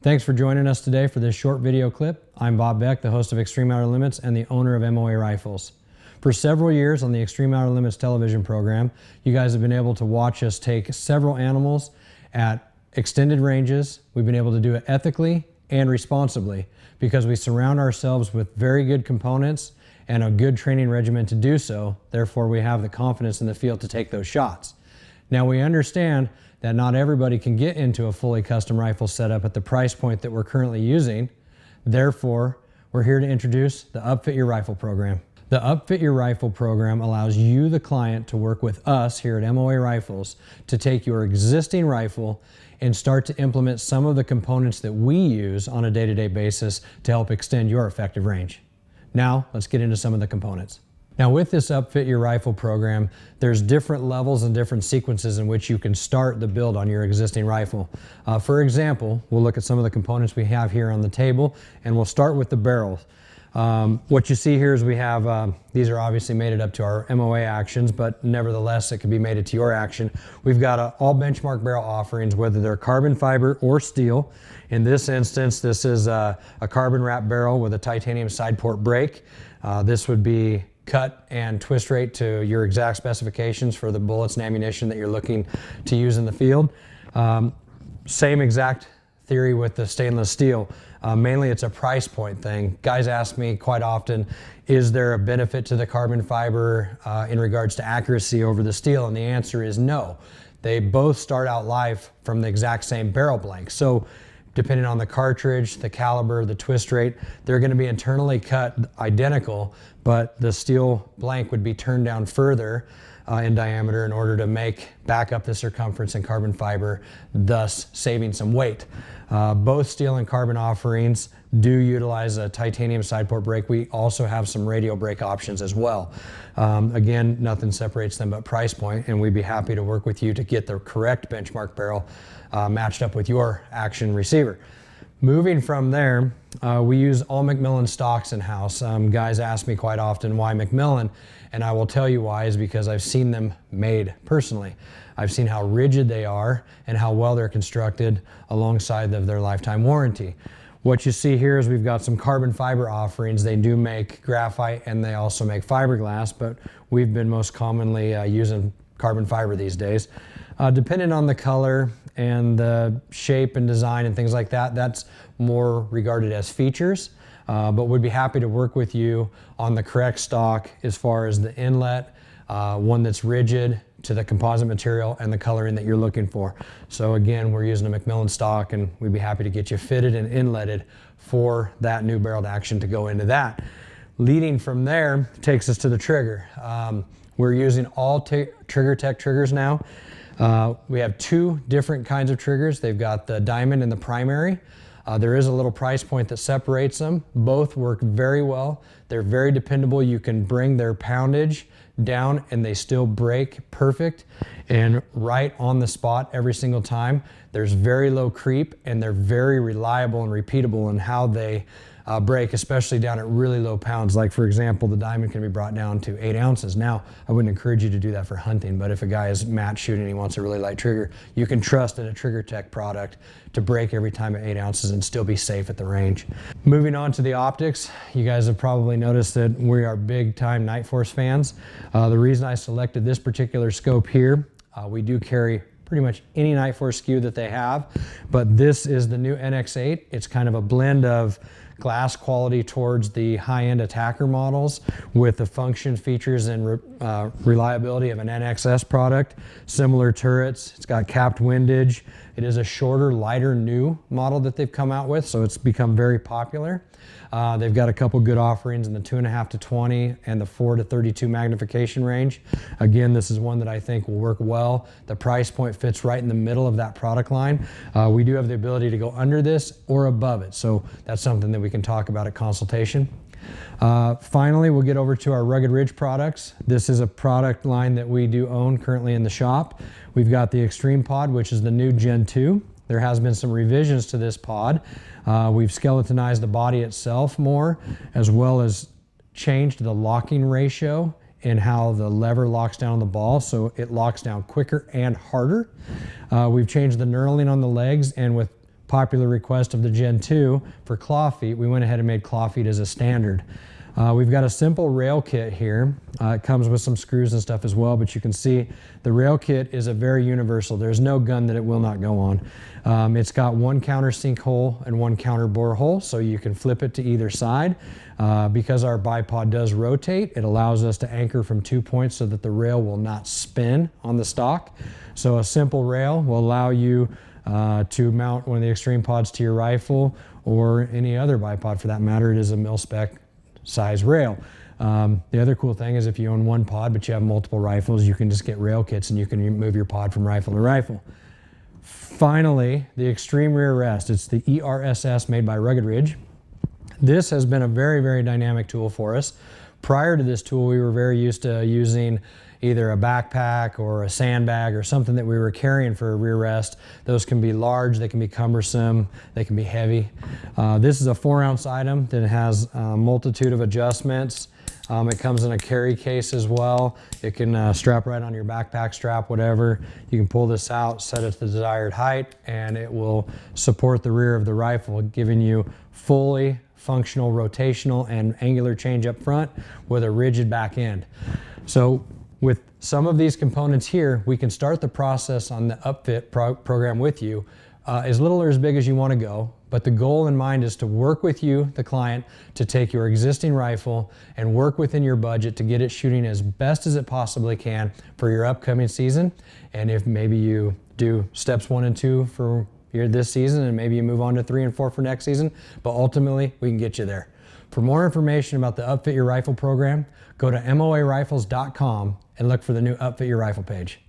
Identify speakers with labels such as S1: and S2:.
S1: Thanks for joining us today for this short video clip. I'm Bob Beck, the host of Extreme Outer Limits and the owner of MOA Rifles. For several years on the Extreme Outer Limits television program, you guys have been able to watch us take several animals at extended ranges. We've been able to do it ethically and responsibly because we surround ourselves with very good components and a good training regimen to do so. Therefore, we have the confidence in the field to take those shots. Now, we understand that not everybody can get into a fully custom rifle setup at the price point that we're currently using. Therefore, we're here to introduce the Upfit Your Rifle program. The Upfit Your Rifle program allows you, the client, to work with us here at MOA Rifles to take your existing rifle and start to implement some of the components that we use on a day-to-day basis to help extend your effective range. Now, let's get into some of the components. Now, with this Upfit Your Rifle program, there's different levels and different sequences in which you can start the build on your existing rifle. For example, we'll look at some of the components we have here on the table, and we'll start with the barrels. What you see here is we have, these are obviously mated up to our MOA actions, but nevertheless, it can be mated to your action. We've got all benchmark barrel offerings, whether they're carbon fiber or steel. In this instance, this is a carbon wrap barrel with a titanium side port brake. This would be cut and twist rate to your exact specifications for the bullets and ammunition that you're looking to use in the field. Same exact theory with the stainless steel. Mainly it's a price point thing. Guys ask me quite often, is there a benefit to the carbon fiber in regards to accuracy over the steel? And the answer is no. They both start out live from the exact same barrel blank. So depending on the cartridge, the caliber, the twist rate, they're going to be internally cut identical, but the steel blank would be turned down further in diameter in order to back up the circumference in carbon fiber, thus saving some weight. Both steel and carbon offerings do utilize a titanium side port brake. We also have some radial brake options as well. Again, nothing separates them but price point, and we'd be happy to work with you to get the correct benchmark barrel matched up with your action receiver. Moving from there, we use all McMillan stocks in-house. Guys ask me quite often why McMillan, and I will tell you why is because I've seen them made personally. I've seen how rigid they are and how well they're constructed alongside of their lifetime warranty. What you see here is we've got some carbon fiber offerings. They do make graphite and they also make fiberglass, but we've been most commonly using carbon fiber these days. Depending on the color and the shape and design and things like that, that's more regarded as features, but we'd be happy to work with you on the correct stock as far as the inlet, one that's rigid to the composite material and the coloring that you're looking for. So again, we're using a McMillan stock and we'd be happy to get you fitted and inletted for that new barreled action to go into that. Leading from there takes us to the trigger. We're using all Trigger Tech triggers now. We have two different kinds of triggers. They've got the diamond and the primary. There is a little price point that separates them. Both work very well. They're very dependable. You can bring their poundage down and they still break perfect and right on the spot every single time. There's very low creep and they're very reliable and repeatable in how they break, especially down at really low pounds. Like for example, the diamond can be brought down to 8 ounces. Now, I wouldn't encourage you to do that for hunting, but if a guy is match shooting and he wants a really light trigger, you can trust in a Trigger Tech product to break every time at 8 ounces and still be safe at the range. Moving on to the optics, you guys have probably noticed that we are big time Night Force fans. The reason I selected this particular scope here, we do carry pretty much any Night Force SKU that they have, but this is the new NX8. It's kind of a blend of glass quality towards the high-end attacker models with the function, features, and reliability of an NXS product. Similar turrets, it's got capped windage. It is a shorter, lighter new model that they've come out with, so it's become very popular. They've got a couple good offerings in the 2.5 to 20 and the 4 to 32 magnification range. Again, this is one that I think will work well. The price point fits right in the middle of that product line. We do have the ability to go under this or above it, so that's something that we can talk about at consultation. Finally, we'll get over to our Rugged Ridge products. This is a product line that we do own currently in the shop. We've got the Extreme Pod, which is the new Gen 2. There has been some revisions to this pod. We've skeletonized the body itself more, as well as changed the locking ratio in how the lever locks down the ball, so it locks down quicker and harder. We've changed the knurling on the legs, and with popular request of the Gen 2 for claw feet, we went ahead and made claw feet as a standard. We've got a simple rail kit here. It comes with some screws and stuff as well, but you can see the rail kit is a very universal. There's no gun that it will not go on. It's got one countersink hole and one counter bore hole, so you can flip it to either side. Because our bipod does rotate, it allows us to anchor from 2 points so that the rail will not spin on the stock. So a simple rail will allow you to mount one of the Extreme pods to your rifle, or any other bipod for that matter. It is a mil-spec size rail. The other cool thing is if you own one pod but you have multiple rifles, you can just get rail kits and you can move your pod from rifle to rifle. Finally, the Extreme Rear Rest. It's the ERSS made by Rugged Ridge. This has been a very, very dynamic tool for us. Prior to this tool, we were very used to using either a backpack or a sandbag or something that we were carrying for a rear rest. Those can be large, they can be cumbersome, they can be heavy. This is a 4-ounce item that has a multitude of adjustments. It comes in a carry case as well. It can strap right on your backpack strap, whatever. You can pull this out, set it to the desired height, and it will support the rear of the rifle, giving you fully functional rotational and angular change up front with a rigid back end. So with some of these components here, we can start the process on the Upfit program with you, as little or as big as you want to go. But the goal in mind is to work with you, the client, to take your existing rifle and work within your budget to get it shooting as best as it possibly can for your upcoming season. And if maybe you do steps 1 and 2 for this season, and maybe you move on to 3 and 4 for next season, but ultimately we can get you there. For more information about the Upfit Your Rifle program, go to moarifles.com and look for the new Upfit Your Rifle page.